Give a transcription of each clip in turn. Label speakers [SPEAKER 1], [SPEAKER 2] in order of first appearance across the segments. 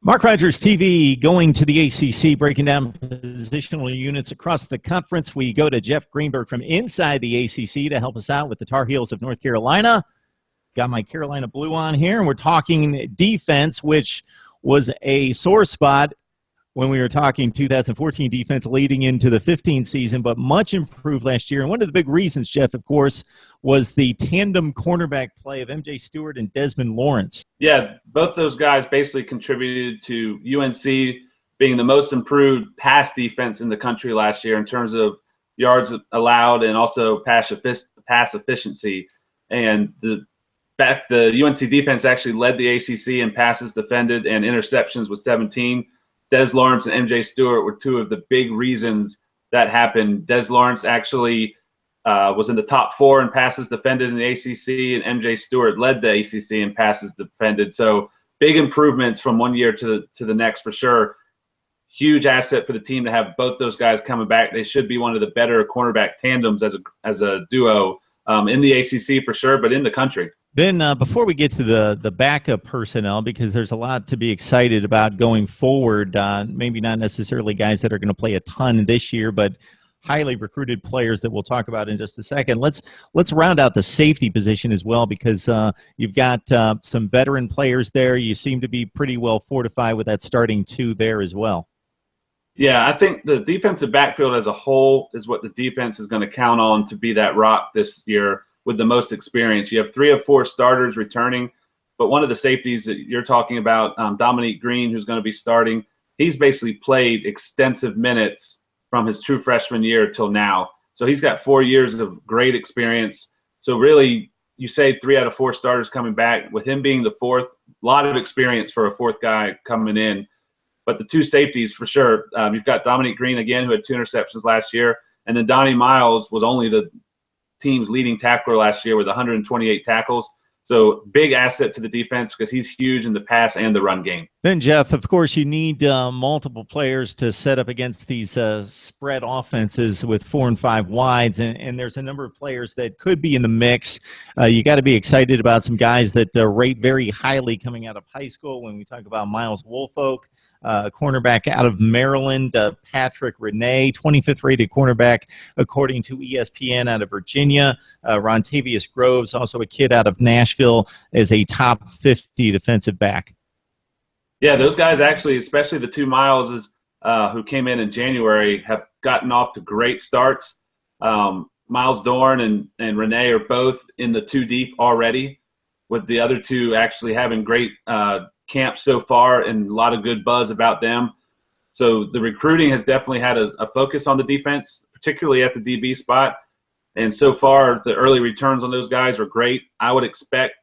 [SPEAKER 1] Mark Rogers TV going to the ACC, breaking down positional units across the conference. We go to Jeff Greenberg from inside the ACC to help us out with the Tar Heels of North Carolina. Got my Carolina blue on here, and we're talking defense, which was a sore spot when we were talking 2014 defense leading into the 15 season, but much improved last year. And one of the big reasons, Jeff, of course, was the tandem cornerback play of MJ Stewart and Desmond Lawrence.
[SPEAKER 2] Yeah, both those guys basically contributed to UNC being the most improved pass defense in the country last year in terms of yards allowed and also pass efficiency. And the UNC defense actually led the ACC in passes defended and interceptions with 17. Des Lawrence and MJ Stewart were two of the big reasons that happened. Des Lawrence actually was in the top 4 in passes defended in the ACC, and MJ Stewart led the ACC in passes defended. So big improvements from one year to the next for sure. Huge asset for the team to have both those guys coming back. They should be one of the better cornerback tandems as a duo in the ACC for sure, but in the country.
[SPEAKER 1] Then before we get to the backup personnel, because there's a lot to be excited about going forward, maybe not necessarily guys that are going to play a ton this year, but highly recruited players that we'll talk about in just a second. Let's round out the safety position as well, because you've got some veteran players there. You seem to be pretty well fortified with that starting 2 there as well.
[SPEAKER 2] Yeah, I think the defensive backfield as a whole is what the defense is going to count on to be that rock this year with the most experience. You have 3 of 4 starters returning, but one of the safeties that you're talking about, Dominiquie, who's going to be starting, he's basically played extensive minutes from his true freshman year till now. So he's got 4 years of great experience. So really, you say 3 out of 4 starters coming back, with him being the 4th, a lot of experience for a 4th guy coming in. But the 2 safeties for sure, you've got Dominiquie again, who had 2 interceptions last year, and then Donnie Miles was only the team's leading tackler last year with 128 tackles. So big asset to the defense because he's huge in the pass and the run game.
[SPEAKER 1] Then, Jeff, of course, you need multiple players to set up against these spread offenses with 4 and 5 wides, and there's a number of players that could be in the mix. You got to be excited about some guys that rate very highly coming out of high school when we talk about Miles Woolfolk. Cornerback out of Maryland, Patrick Renee, 25th rated cornerback according to ESPN out of Virginia. Rontavious Groves, also a kid out of Nashville, is a top 50 defensive back.
[SPEAKER 2] Yeah, those guys actually, especially the 2 Miles who came in January, have gotten off to great starts. Miles Dorn and Renee are both in the 2 deep already, with the other 2 actually having great camp so far and a lot of good buzz about them. So the recruiting has definitely had a focus on the defense, particularly at the DB spot. And so far, the early returns on those guys are great. I would expect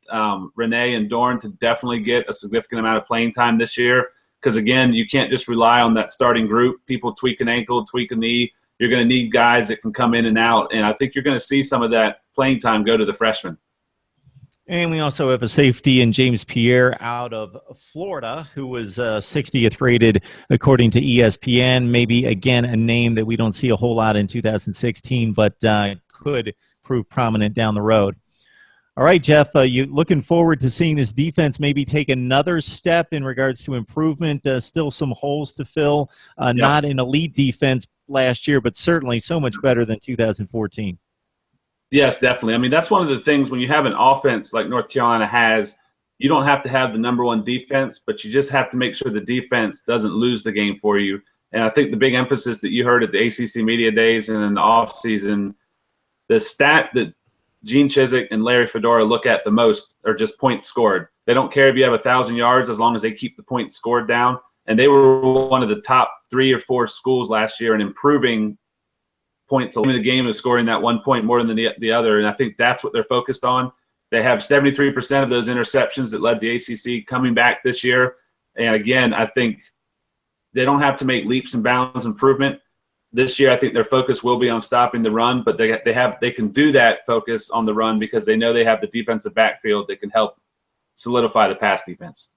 [SPEAKER 2] Renee and Dorn to definitely get a significant amount of playing time this year because, again, you can't just rely on that starting group. People tweak an ankle, tweak a knee. You're going to need guys that can come in and out. And I think you're going to see some of that playing time go to the freshmen.
[SPEAKER 1] And we also have a safety in James Pierre out of Florida, who was 60th rated according to ESPN. Maybe, again, a name that we don't see a whole lot in 2016, but could prove prominent down the road. All right, Jeff, you looking forward to seeing this defense maybe take another step in regards to improvement. Still some holes to fill. Not an elite defense last year, but certainly so much better than 2014.
[SPEAKER 2] Yes, definitely. I mean, that's one of the things when you have an offense like North Carolina has, you don't have to have the #1 defense, but you just have to make sure the defense doesn't lose the game for you. And I think the big emphasis that you heard at the ACC Media Days and in the offseason, the stat that Gene Chizik and Larry Fedora look at the most are just points scored. They don't care if you have 1,000 yards as long as they keep the points scored down. And they were one of the top 3 or 4 schools last year in improving points in the game, is scoring that 1 point more than the other, and I think that's what they're focused on. They have 73% of those interceptions that led the ACC coming back this year, and again, I think they don't have to make leaps and bounds improvement this year. I think their focus will be on stopping the run, but they can do that focus on the run because they know they have the defensive backfield that can help solidify the pass defense.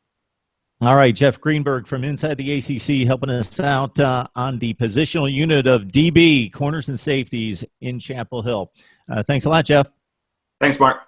[SPEAKER 1] All right, Jeff Greenberg from inside the ACC helping us out on the positional unit of DB, corners and safeties in Chapel Hill. Thanks a lot, Jeff.
[SPEAKER 2] Thanks, Mark.